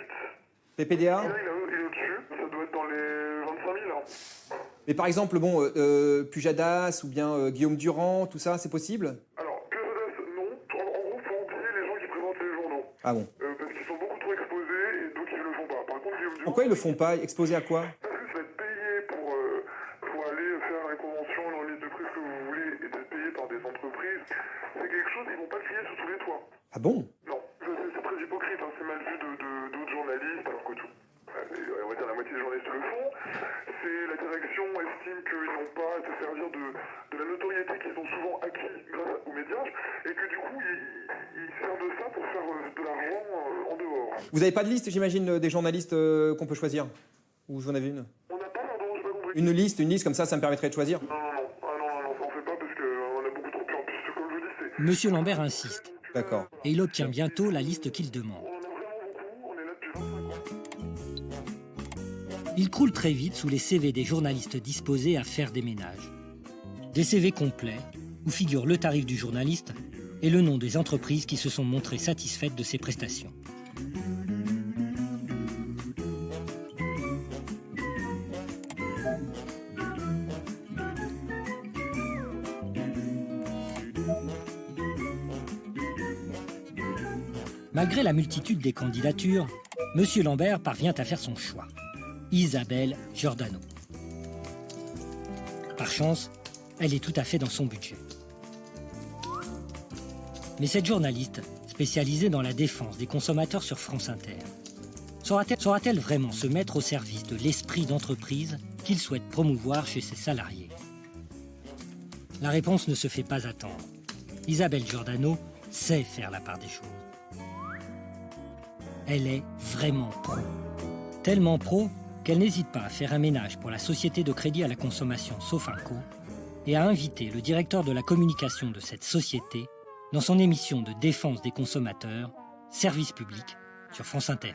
PPDA? Là, il est au-dessus, ça doit être dans les 25 000. Hein. Mais par exemple, Pujadas ou bien Guillaume Durand, tout ça, c'est possible? Alors, Pujadas, non. En gros, faut oublier les gens qui présentent les journaux. Ah bon? Parce qu'ils sont beaucoup trop exposés et donc ils ne le font pas. Par contre, Guillaume Durand... Pourquoi ils le font pas? Exposés à quoi? Parce que ça va être payé pour aller faire la convention, dans les de prix que vous voulez, et d'être payé par des entreprises. C'est quelque chose, ils vont pas le crier sur tous les toits. Ah bon? Non, c'est très hypocrite, hein. C'est mal vu d'autres journalistes, alors que tout... on va dire la moitié des journalistes le font. C'est la direction estime qu'ils n'ont pas à se servir de la notoriété qu'ils ont souvent acquis grâce aux médias, et que du coup, ils servent de ça pour faire de l'argent en dehors. Vous n'avez pas de liste, j'imagine, des journalistes qu'on peut choisir? Ou vous en avez une? On n'a pas, pardon, j'ai pas compris. Une liste comme ça me permettrait de choisir? Non, ça on fait pas parce qu'on a beaucoup trop peur. En plus, comme je vous dis, c'est... Monsieur Lambert insiste. D'accord. Et il obtient bientôt la liste qu'il demande. Il croule très vite sous les CV des journalistes disposés à faire des ménages. Des CV complets, où figure le tarif du journaliste et le nom des entreprises qui se sont montrées satisfaites de ses prestations. Malgré la multitude des candidatures, M. Lambert parvient à faire son choix. Isabelle Giordano. Par chance, elle est tout à fait dans son budget. Mais cette journaliste, spécialisée dans la défense des consommateurs sur France Inter, saura-t-elle vraiment se mettre au service de l'esprit d'entreprise qu'il souhaite promouvoir chez ses salariés? La réponse ne se fait pas attendre. Isabelle Giordano sait faire la part des choses. Elle est vraiment pro. Tellement pro qu'elle n'hésite pas à faire un ménage pour la société de crédit à la consommation Sofinco et à inviter le directeur de la communication de cette société dans son émission de défense des consommateurs, Service public, sur France Inter.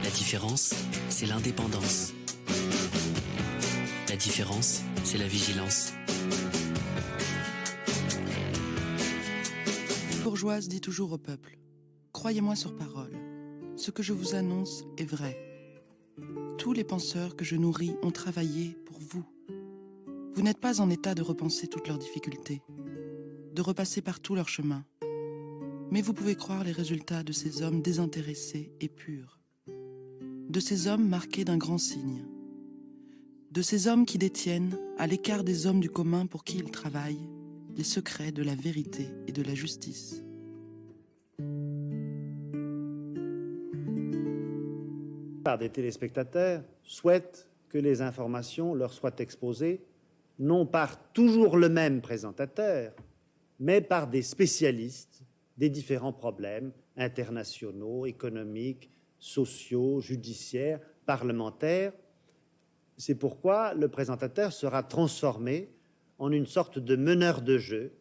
La différence, c'est l'indépendance. La différence, c'est la vigilance. bourgeoise dit toujours au peuple, croyez-moi sur parole, ce que je vous annonce est vrai. Tous les penseurs que je nourris ont travaillé pour vous. Vous n'êtes pas en état de repenser toutes leurs difficultés, de repasser par tous leurs chemins. Mais vous pouvez croire les résultats de ces hommes désintéressés et purs. De ces hommes marqués d'un grand signe. De ces hommes qui détiennent, à l'écart des hommes du commun pour qui ils travaillent, les secrets de la vérité et de la justice. Par des téléspectateurs souhaitent que les informations leur soient exposées, non par toujours le même présentateur, mais par des spécialistes des différents problèmes internationaux, économiques, sociaux, judiciaires, parlementaires. C'est pourquoi le présentateur sera transformé en une sorte de meneur de jeu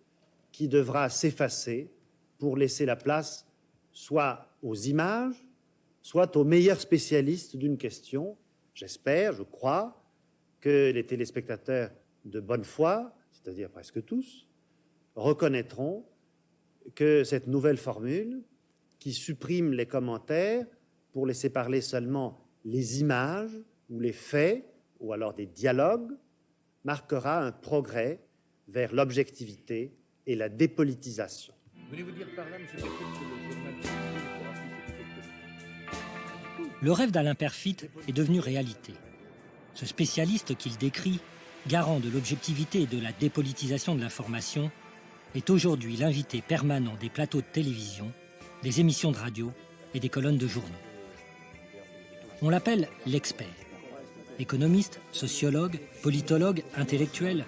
qui devra s'effacer pour laisser la place soit aux images, soit aux meilleurs spécialistes d'une question. J'espère, je crois, que les téléspectateurs de bonne foi, c'est-à-dire presque tous, reconnaîtront que cette nouvelle formule, qui supprime les commentaires pour laisser parler seulement les images ou les faits, ou alors des dialogues, marquera un progrès vers l'objectivité et la dépolitisation. Voulez-vous dire par là, M. Perfit, que le journal Le rêve d'Alain Perfit est devenu réalité. Ce spécialiste qu'il décrit, garant de l'objectivité et de la dépolitisation de l'information, est aujourd'hui l'invité permanent des plateaux de télévision, des émissions de radio et des colonnes de journaux. On l'appelle l'expert. Économiste, sociologue, politologue, intellectuel,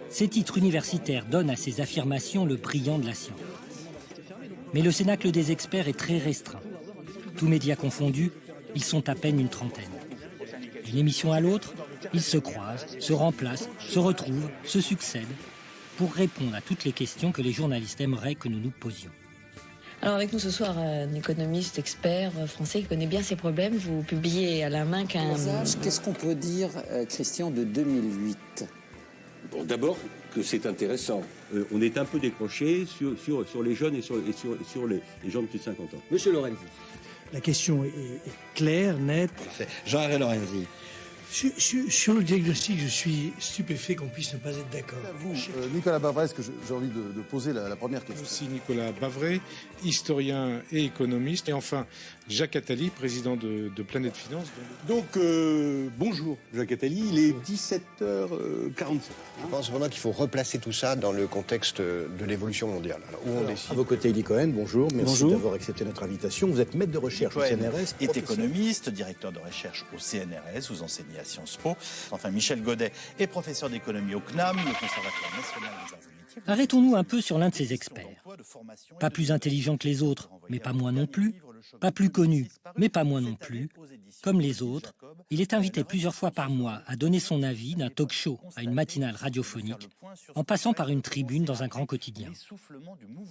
ces titres universitaires donnent à ses affirmations le brillant de la science. Mais le cénacle des experts est très restreint. Tous médias confondus, ils sont à peine une trentaine. D'une émission à l'autre, ils se croisent, se remplacent, se retrouvent, se succèdent pour répondre à toutes les questions que les journalistes aimeraient que nous nous posions. Alors avec nous ce soir, un économiste expert français qui connaît bien ces problèmes. Vous publiez à la main qu'un... Qu'est-ce qu'on peut dire, Christian, de 2008 ? Bon, d'abord que c'est intéressant. On est un peu décroché sur les jeunes et sur les gens de plus de 50 ans. Monsieur Lorenzi. La question est claire, nette. Jean-Henri Lorenzi. Sur le diagnostic, je suis stupéfait qu'on puisse ne pas être d'accord. Vous, Nicolas Bavret, est-ce que j'ai envie de poser la première question ? Aussi Nicolas Bavret, historien et économiste. Et enfin, Jacques Attali, président de Planète Finance. Donc, bonjour Jacques Attali, il est 17h47. Je pense vraiment qu'il faut replacer tout ça dans le contexte de l'évolution mondiale. Alors, où on décide. À vos côtés, Elie Cohen, bonjour. Merci d'avoir accepté notre invitation. Vous êtes maître de recherche au CNRS. Est économiste, directeur de recherche au CNRS, vous enseignez à Sciences Po. Enfin, Michel Godet est professeur d'économie au CNAM, le Conservatoire national des arts et métiers. Arrêtons-nous un peu sur l'un de ces experts. Pas plus intelligent que les autres, mais pas moins non plus. Pas plus connu, mais pas moins non plus. Comme les autres, il est invité plusieurs fois par mois à donner son avis d'un talk-show à une matinale radiophonique, en passant par une tribune dans un grand quotidien.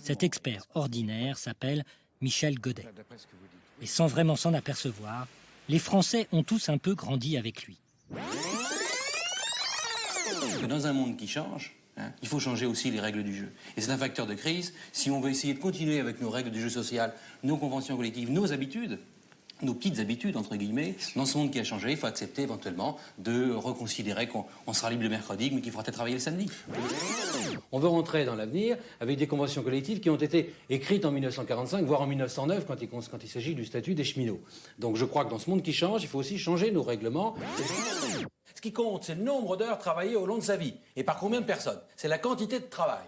Cet expert ordinaire s'appelle Michel Godet. Et sans vraiment s'en apercevoir, les Français ont tous un peu grandi avec lui. Dans un monde qui change, il faut changer aussi les règles du jeu. Et c'est un facteur de crise. Si on veut essayer de continuer avec nos règles du jeu social, nos conventions collectives, nos habitudes, nos petites habitudes, entre guillemets, dans ce monde qui a changé, il faut accepter éventuellement de reconsidérer qu'on sera libre le mercredi, mais qu'il faudra peut-être travailler le samedi. On veut rentrer dans l'avenir avec des conventions collectives qui ont été écrites en 1945, voire en 1909, quand il s'agit du statut des cheminots. Donc je crois que dans ce monde qui change, il faut aussi changer nos règlements. Ce qui compte, c'est le nombre d'heures travaillées au long de sa vie. Et par combien de personnes ? C'est la quantité de travail.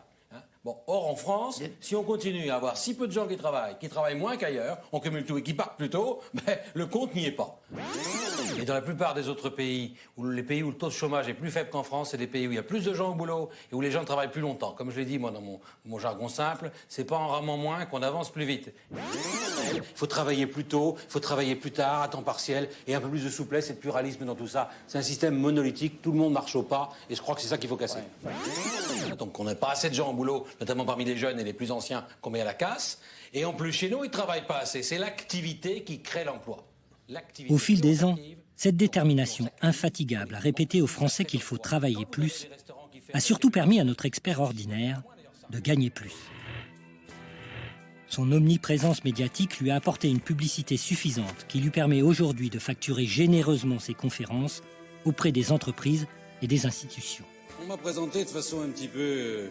Bon, or en France, si on continue à avoir si peu de gens qui travaillent moins qu'ailleurs, on cumule tout et qui partent plus tôt, le compte n'y est pas. Et dans la plupart des autres pays, les pays où le taux de chômage est plus faible qu'en France, c'est des pays où il y a plus de gens au boulot et où les gens travaillent plus longtemps. Comme je l'ai dit, moi, dans mon jargon simple, c'est pas en ramant moins qu'on avance plus vite. Il faut travailler plus tôt, il faut travailler plus tard, à temps partiel, et un peu plus de souplesse et de pluralisme dans tout ça. C'est un système monolithique, tout le monde marche au pas, et je crois que c'est ça qu'il faut casser. Donc on n'a pas assez de gens au boulot, notamment parmi les jeunes et les plus anciens qu'on met à la casse. Et en plus, chez nous, ils ne travaillent pas assez. C'est l'activité qui crée l'emploi. Au fil des ans, cette détermination infatigable à répéter aux Français qu'il faut travailler plus a surtout permis à notre expert ordinaire de gagner plus. Son omniprésence médiatique lui a apporté une publicité suffisante qui lui permet aujourd'hui de facturer généreusement ses conférences auprès des entreprises et des institutions. On m'a présenté de façon un petit peu,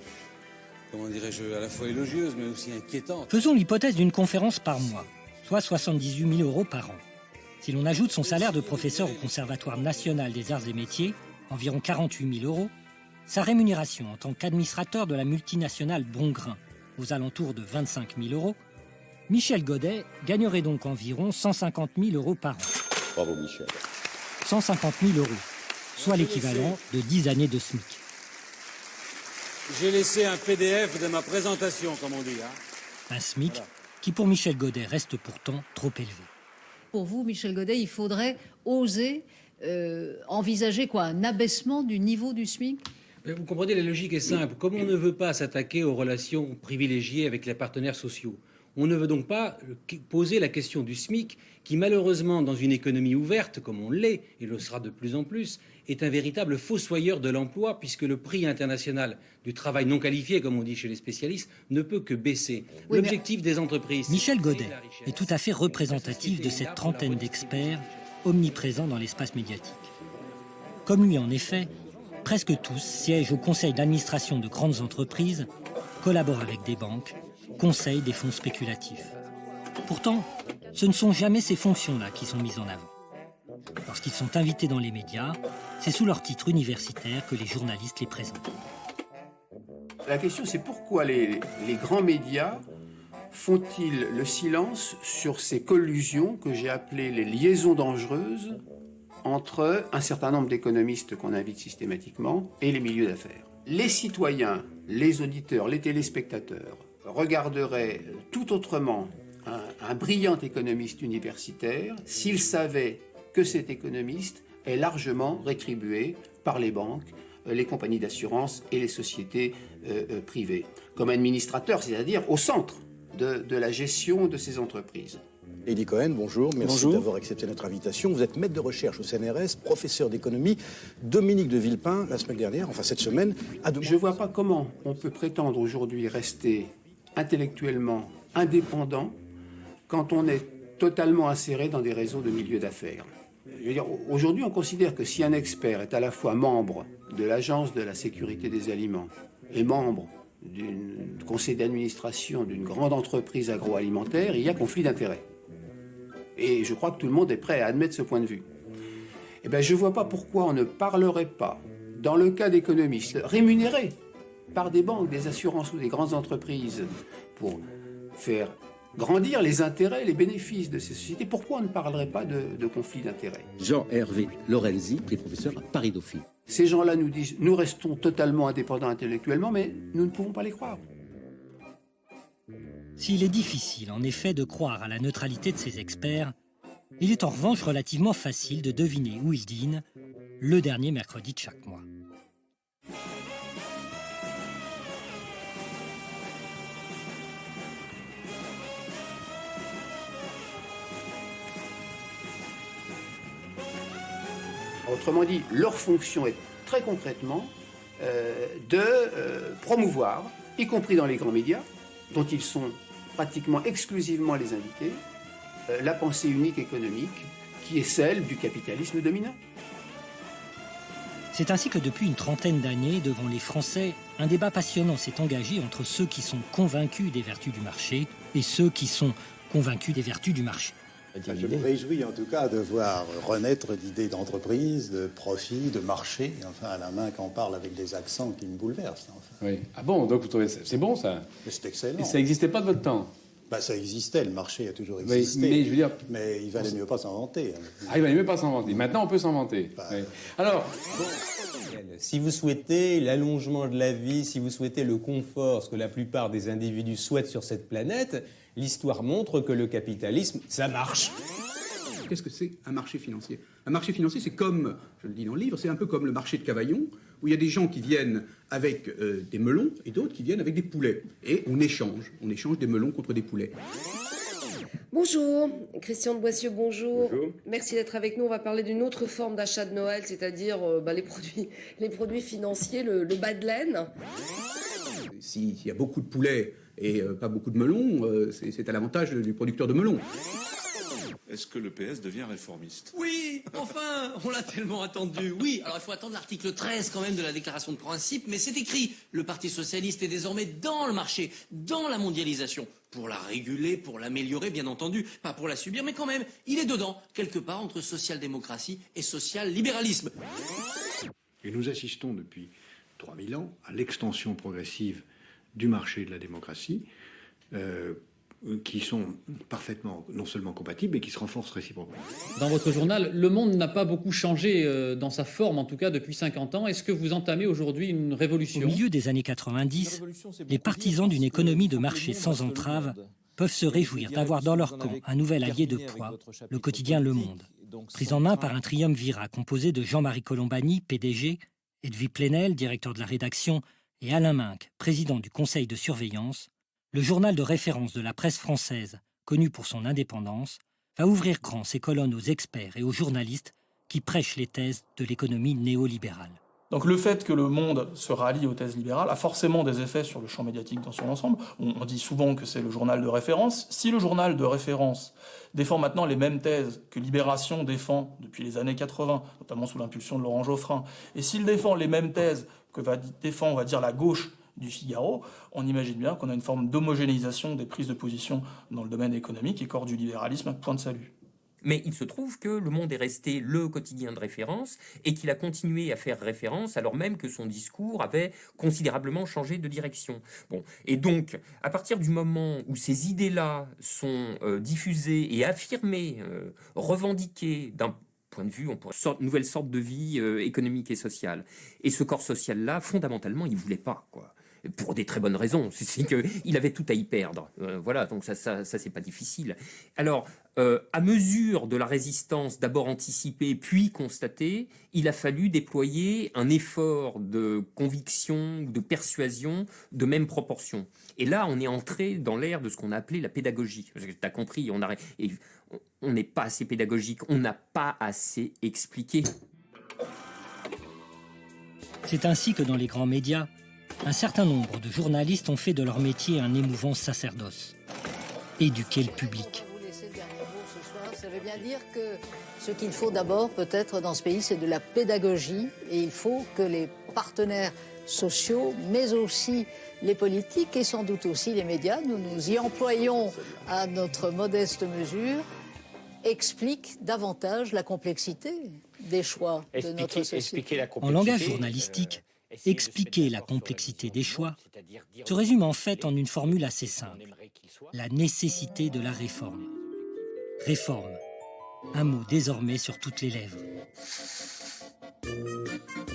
comment dirais-je, à la fois élogieuse mais aussi inquiétante. Faisons l'hypothèse d'une conférence par mois, soit 78 000 € par an. Si l'on ajoute son salaire de professeur au Conservatoire national des arts et métiers, environ 48 000 €, sa rémunération en tant qu'administrateur de la multinationale Bongrain, aux alentours de 25 000 €, Michel Godet gagnerait donc environ 150 000 € par an. Bravo Michel. 150 000 €, soit l'équivalent de 10 années de SMIC. J'ai laissé un PDF de ma présentation, comme on dit. Un SMIC qui pour Michel Godet reste pourtant trop élevé. Pour vous, Michel Godet, il faudrait oser envisager quoi, un abaissement du niveau du SMIC? Vous comprenez, la logique est simple. Comme on ne veut pas s'attaquer aux relations privilégiées avec les partenaires sociaux, on ne veut donc pas poser la question du SMIC, qui malheureusement, dans une économie ouverte, comme on l'est, et le sera de plus en plus, est un véritable fossoyeur de l'emploi, puisque le prix international du travail non qualifié, comme on dit chez les spécialistes, ne peut que baisser. Oui, l'objectif des entreprises... Michel Godet est tout à fait représentatif de cette trentaine d'experts omniprésents dans l'espace médiatique. Comme lui, en effet, presque tous siègent au conseil d'administration de grandes entreprises, collaborent avec des banques, conseillent des fonds spéculatifs. Pourtant, ce ne sont jamais ces fonctions-là qui sont mises en avant. Lorsqu'ils sont invités dans les médias, c'est sous leur titre universitaire que les journalistes les présentent. La question, c'est pourquoi les grands médias font-ils le silence sur ces collusions que j'ai appelées les liaisons dangereuses entre un certain nombre d'économistes qu'on invite systématiquement et les milieux d'affaires? Les citoyens, les auditeurs, les téléspectateurs regarderaient tout autrement un brillant économiste universitaire s'ils savaient que cet économiste est largement rétribué par les banques, les compagnies d'assurance et les sociétés privées, comme administrateur, c'est-à-dire au centre de la gestion de ces entreprises. Elie Cohen, bonjour. Merci d'avoir accepté notre invitation. Vous êtes maître de recherche au CNRS, professeur d'économie. Dominique de Villepin, la semaine dernière, enfin cette semaine, a demandé... Je ne vois pas comment on peut prétendre aujourd'hui rester intellectuellement indépendant quand on est totalement inséré dans des réseaux de milieux d'affaires. Je veux dire, aujourd'hui, on considère que si un expert est à la fois membre de l'Agence de la sécurité des aliments et membre du conseil d'administration d'une grande entreprise agroalimentaire, il y a conflit d'intérêts. Et je crois que tout le monde est prêt à admettre ce point de vue. Eh bien, je ne vois pas pourquoi on ne parlerait pas, dans le cas d'économistes rémunérés par des banques, des assurances ou des grandes entreprises pour faire grandir les intérêts, les bénéfices de ces sociétés, pourquoi on ne parlerait pas de conflit d'intérêts? Jean-Hervé Lorenzi, qui est professeur à Paris-Dauphine. Ces gens-là nous disent, nous restons totalement indépendants intellectuellement, mais nous ne pouvons pas les croire. S'il est difficile, en effet, de croire à la neutralité de ces experts, il est en revanche relativement facile de deviner où ils dînent le dernier mercredi de chaque mois. Autrement dit, leur fonction est très concrètement de promouvoir, y compris dans les grands médias, dont ils sont pratiquement exclusivement les invités, la pensée unique économique qui est celle du capitalisme dominant. C'est ainsi que depuis une trentaine d'années, devant les Français, un débat passionnant s'est engagé entre ceux qui sont convaincus des vertus du marché et ceux qui sont convaincus des vertus du marché. Je me réjouis en tout cas de voir renaître l'idée d'entreprise, de profit, de marché, enfin à la main quand on parle avec des accents qui me bouleversent. Enfin. Oui. Ah bon, donc vous trouvez c'est bon ça? Mais c'est excellent. Et ça n'existait pas de votre temps? Bah, ça existait, le marché a toujours existé. Mais je veux dire... Mais il valait mieux pas s'inventer. Ah, il valait mieux pas s'inventer. Maintenant, on peut s'inventer. Bah, oui. Alors... Bon. Si vous souhaitez l'allongement de la vie, si vous souhaitez le confort, ce que la plupart des individus souhaitent sur cette planète, l'histoire montre que le capitalisme, ça marche. Qu'est-ce que c'est un marché financier? Un marché financier, c'est comme, je le dis dans le livre, c'est un peu comme le marché de Cavaillon, où il y a des gens qui viennent avec des melons et d'autres qui viennent avec des poulets. Et on échange des melons contre des poulets. Bonjour, Christian de Boissieu, bonjour. Merci d'être avec nous. On va parler d'une autre forme d'achat de Noël, c'est-à-dire les produits financiers, le bas de laine. S'il y a beaucoup de poulets et pas beaucoup de melons, c'est à l'avantage du producteur de melons. Est-ce que le PS devient réformiste? Oui, enfin, on l'a tellement attendu. Oui, alors il faut attendre l'article 13 quand même de la déclaration de principe, mais c'est écrit. Le Parti socialiste est désormais dans le marché, dans la mondialisation. Pour la réguler, pour l'améliorer, bien entendu, pas pour la subir, mais quand même, il est dedans, quelque part entre social-démocratie et social-libéralisme. Et nous assistons depuis 3000 ans à l'extension progressive du marché de la démocratie, qui sont parfaitement, non seulement compatibles, mais qui se renforcent réciproquement. Dans votre journal, le monde n'a pas beaucoup changé dans sa forme, en tout cas depuis 50 ans. Est-ce que vous entamez aujourd'hui une révolution? Au milieu des années 90, les partisans d'une économie de marché sans entrave peuvent se réjouir d'avoir dans leur camp un nouvel allié de poids, le quotidien Le Monde. Pris en main par un triumvirat composé de Jean-Marie Colombani, PDG, Edwy Plenel, directeur de la rédaction, et Alain Minc, président du conseil de surveillance, le journal de référence de la presse française, connu pour son indépendance, va ouvrir grand ses colonnes aux experts et aux journalistes qui prêchent les thèses de l'économie néolibérale. Donc le fait que le Monde se rallie aux thèses libérales a forcément des effets sur le champ médiatique dans son ensemble. On dit souvent que c'est le journal de référence. Si le journal de référence défend maintenant les mêmes thèses que Libération défend depuis les années 80, notamment sous l'impulsion de Laurent Geoffrin, et s'il défend les mêmes thèses que défend, on va dire, la gauche du Figaro, on imagine bien qu'on a une forme d'homogénéisation des prises de position dans le domaine économique et corps du libéralisme, point de salut. Mais il se trouve que Le Monde est resté le quotidien de référence et qu'il a continué à faire référence alors même que son discours avait considérablement changé de direction. Bon. Et donc, à partir du moment où ces idées-là sont diffusées et affirmées, revendiquées d'un point de vue, on pourrait une nouvelle sorte de vie économique et sociale. Et ce corps social-là, fondamentalement, il ne voulait pas, quoi. Pour des très bonnes raisons, c'est qu'il avait tout à y perdre. Voilà, donc ça c'est pas difficile. Alors, à mesure de la résistance d'abord anticipée puis constatée, il a fallu déployer un effort de conviction, de persuasion de même proportion. Et là, on est entré dans l'ère de ce qu'on a appelé la pédagogie. Tu as compris, on n'est pas assez pédagogique, on n'a pas assez expliqué. C'est ainsi que dans les grands médias, un certain nombre de journalistes ont fait de leur métier un émouvant sacerdoce. Éduquer le public. Vous laissez le dernier mot ce soir. Ça veut bien dire que ce qu'il faut d'abord, peut-être, dans ce pays, c'est de la pédagogie. Et il faut que les partenaires sociaux, mais aussi les politiques et sans doute aussi les médias, nous nous y employons à notre modeste mesure, expliquent davantage la complexité des choix de notre société. En langage journalistique, expliquer la complexité des choix se résume en fait en une formule assez simple, la nécessité de la réforme. Réforme, un mot désormais sur toutes les lèvres.